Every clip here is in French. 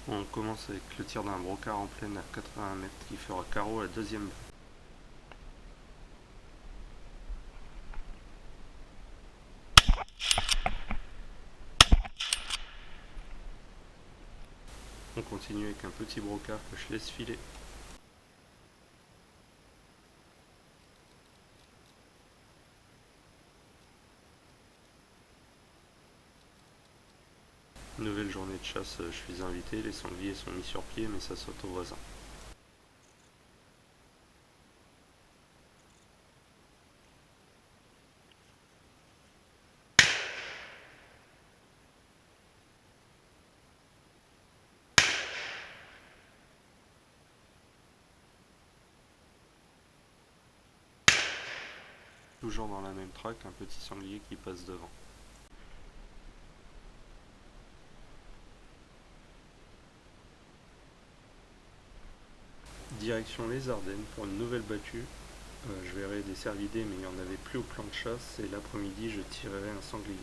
On commence avec le tir d'un brocard en pleine à 80 mètres qui fera carreau à la deuxième balle. On continue avec un petit brocard que je laisse filer. Nouvelle journée de chasse, je suis invité, les sangliers sont mis sur pied mais ça saute aux voisins. Toujours dans la même traque, un petit sanglier qui passe devant. Direction les Ardennes pour une nouvelle battue. Je verrai des cervidés mais il n'y en avait plus au plan de chasse et l'après-midi je tirerai un sanglier.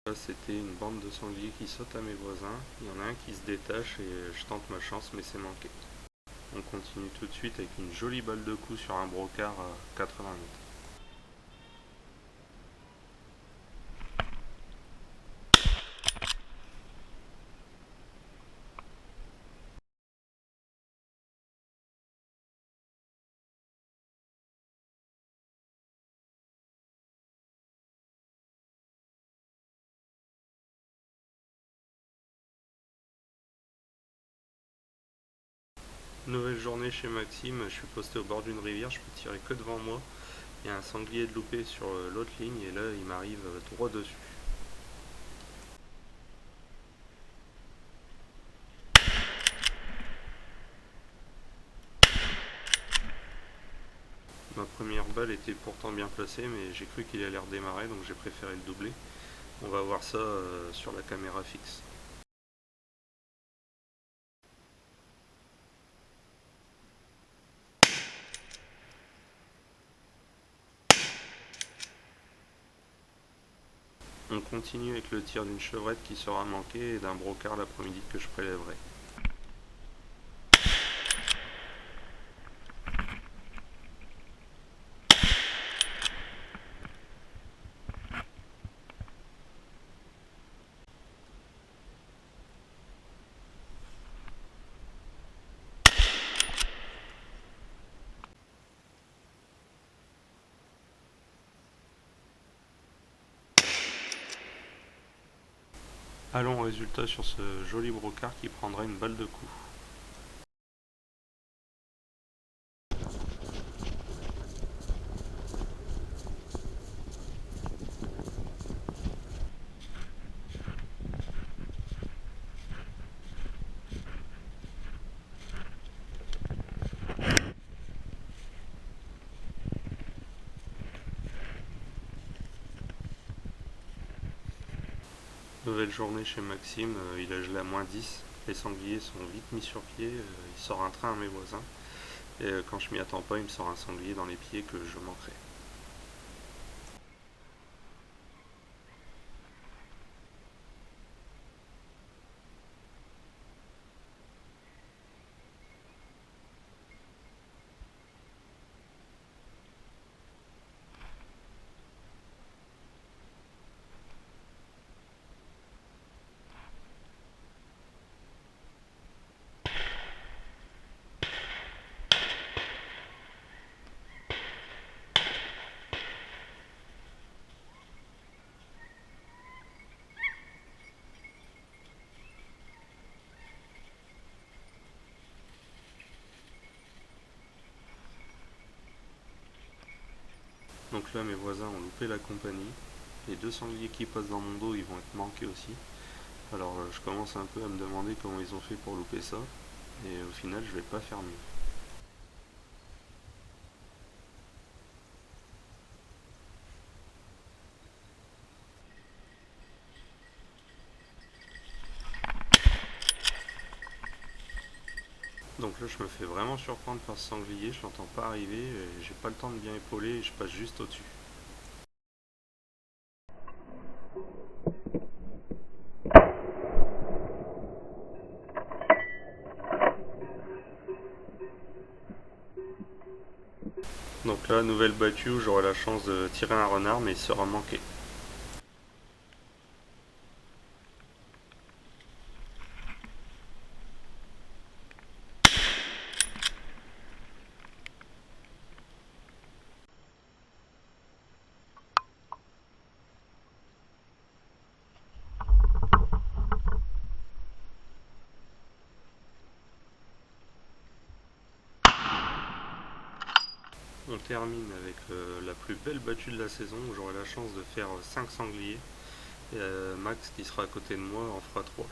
Là c'était une bande de sangliers qui saute à mes voisins, il y en a un qui se détache et je tente ma chance mais c'est manqué. On continue tout de suite avec une jolie balle de coup sur un brocard à 80 mètres. Nouvelle journée chez Maxime, je suis posté au bord d'une rivière, je peux tirer que devant moi. Il y a un sanglier de loupé sur l'autre ligne et là il m'arrive droit dessus. Ma première balle était pourtant bien placée mais j'ai cru qu'il allait redémarrer donc j'ai préféré le doubler. On va voir ça sur la caméra fixe. On continue avec le tir d'une chevrette qui sera manquée et d'un brocard l'après-midi que je prélèverai. Allons au résultat sur ce joli brocard qui prendra une balle de coup. Nouvelle journée chez Maxime, il a gelé à -10. Les sangliers sont vite mis sur pied, il sort un train à mes voisins. Et quand je m'y attends pas, il me sort un sanglier dans les pieds que je manquerai. Donc là, mes voisins ont loupé la compagnie. Les deux sangliers qui passent dans mon dos, ils vont être manqués aussi. Alors je commence un peu à me demander comment ils ont fait pour louper ça, et au final je vais pas faire mieux. Donc là je me fais vraiment surprendre par ce sanglier, je l'entends pas arriver, et j'ai pas le temps de bien épauler et je passe juste au-dessus. Donc là, nouvelle battue où j'aurai la chance de tirer un renard, mais il sera manqué. On termine avec la plus belle battue de la saison où j'aurai la chance de faire 5 sangliers. Et Max qui sera à côté de moi en fera 3.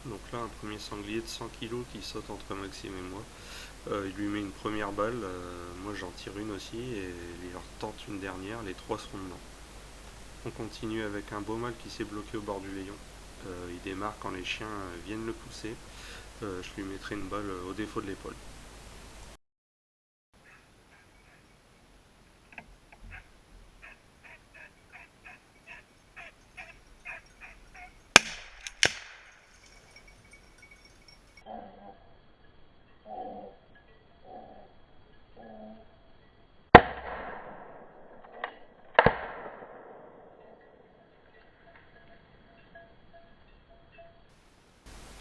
Donc là, un premier sanglier de 100 kg qui saute entre Maxime et moi. Il lui met une première balle, moi j'en tire une aussi et il en tente une dernière, les 3 seront dedans. On continue avec un beau mâle qui s'est bloqué au bord du layon. Il démarre quand les chiens viennent le pousser. Je lui mettrai une balle au défaut de l'épaule.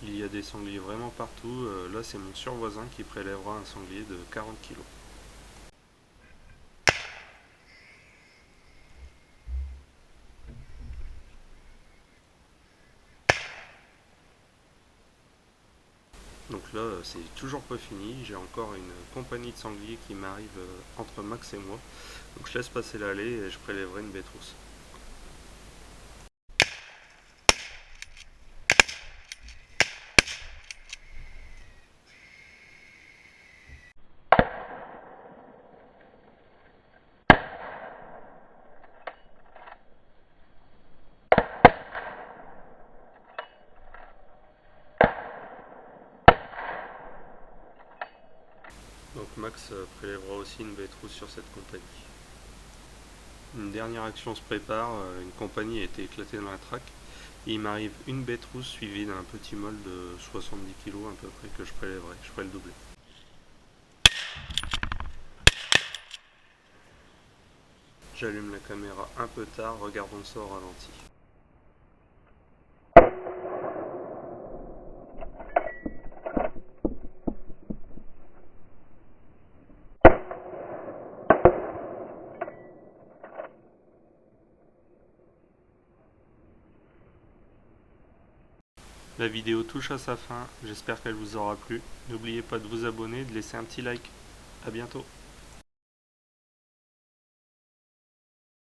Il y a des sangliers vraiment partout. Là, c'est mon survoisin qui prélèvera un sanglier de 40 kg. Donc là, c'est toujours pas fini. J'ai encore une compagnie de sangliers qui m'arrive entre Max et moi. Donc je laisse passer l'allée et je prélèverai une bête rousse. Donc Max prélèvera aussi une bête rousse sur cette compagnie. Une dernière action se prépare. Une compagnie a été éclatée dans la traque. Et il m'arrive une bête rousse suivie d'un petit mâle de 70 kg à peu près que je prélèverai. Je ferai le doublé. J'allume la caméra un peu tard, regardons ça au ralenti. La vidéo touche à sa fin, j'espère qu'elle vous aura plu. N'oubliez pas de vous abonner et de laisser un petit like. A bientôt.